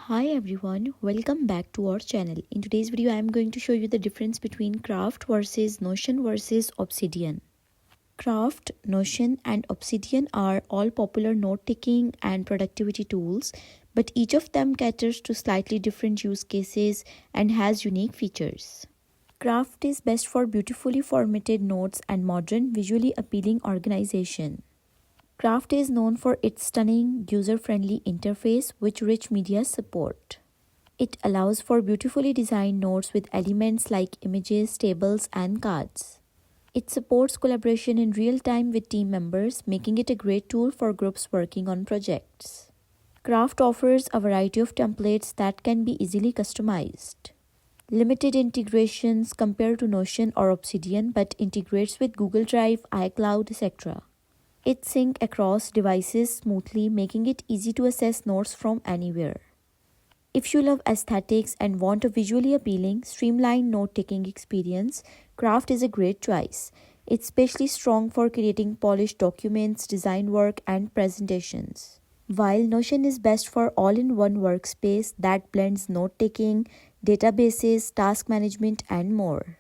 Hi everyone, welcome back to our channel. In today's video, I am going to show you the difference between Craft versus Notion versus Obsidian. Craft, Notion and Obsidian are all popular note-taking and productivity tools, but each of them caters to slightly different use cases and has unique features. Craft is best for beautifully formatted notes and modern, visually appealing organization. Craft is known for its stunning, user-friendly interface with rich media support. It allows for beautifully designed notes with elements like images, tables, and cards. It supports collaboration in real time with team members, making it a great tool for groups working on projects. Craft offers a variety of templates that can be easily customized. Limited integrations compared to Notion or Obsidian, but integrates with Google Drive, iCloud, etc. It syncs across devices smoothly, making it easy to access notes from anywhere. If you love aesthetics and want a visually appealing, streamlined note-taking experience, Craft is a great choice. It's especially strong for creating polished documents, design work, and presentations. While Notion is best for all-in-one workspace that blends note-taking, databases, task management, and more.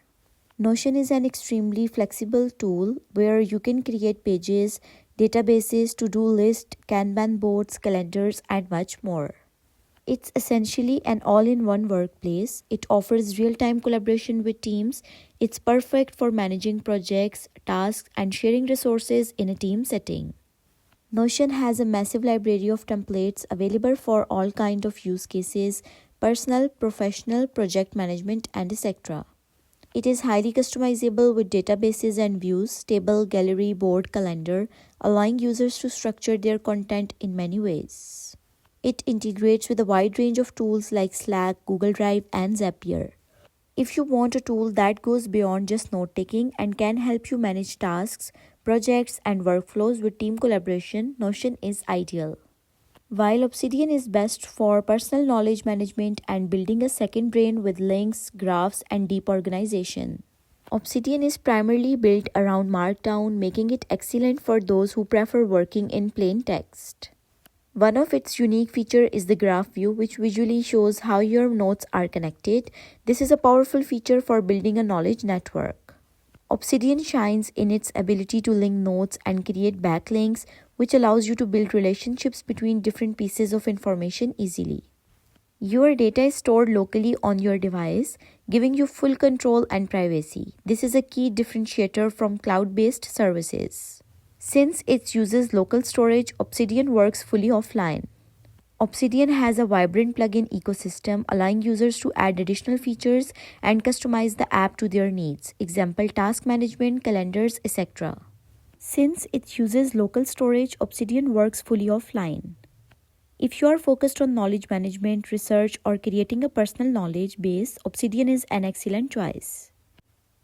Notion is an extremely flexible tool where you can create pages, databases, to-do lists, Kanban boards, calendars, and much more. It's essentially an all-in-one workplace. It offers real-time collaboration with teams. It's perfect for managing projects, tasks, and sharing resources in a team setting. Notion has a massive library of templates available for all kinds of use cases, personal, professional, project management, and etc. It is highly customizable with databases and views, table, gallery, board, calendar, allowing users to structure their content in many ways. It integrates with a wide range of tools like Slack, Google Drive, and Zapier. If you want a tool that goes beyond just note-taking and can help you manage tasks, projects, and workflows with team collaboration, Notion is ideal. While Obsidian is best for personal knowledge management and building a second brain with links, graphs, and deep organization. Obsidian is primarily built around Markdown, making it excellent for those who prefer working in plain text. One of its unique features is the graph view, which visually shows how your notes are connected. This is a powerful feature for building a knowledge network. Obsidian shines in its ability to link notes and create backlinks, which allows you to build relationships between different pieces of information easily. Your data is stored locally on your device, giving you full control and privacy. This is a key differentiator from cloud-based services. Since it uses local storage, Obsidian works fully offline. Obsidian has a vibrant plugin ecosystem, allowing users to add additional features and customize the app to their needs, example task management, calendars, etc. Since it uses local storage, Obsidian works fully offline. If you are focused on knowledge management, research, or creating a personal knowledge base, Obsidian is an excellent choice.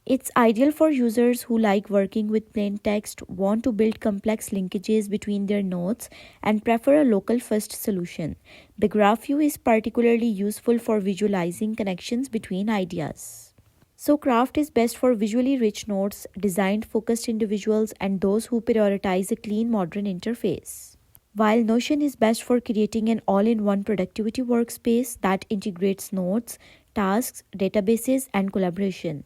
It's ideal for users who like working with plain text, want to build complex linkages between their notes, and prefer a local-first solution. The graph view is particularly useful for visualizing connections between ideas. So Craft is best for visually rich notes, designed focused individuals, and those who prioritize a clean modern interface. While Notion is best for creating an all-in-one productivity workspace that integrates notes, tasks, databases, and collaboration.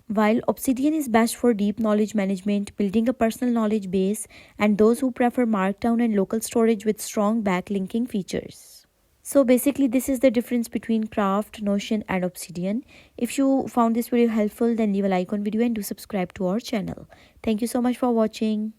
While Obsidian is best for deep knowledge management, building a personal knowledge base, and those who prefer Markdown and local storage with strong backlinking features. So basically, this is the difference between Craft, Notion, and Obsidian. If you found this video helpful, then leave a like on video and do subscribe to our channel. Thank you so much for watching.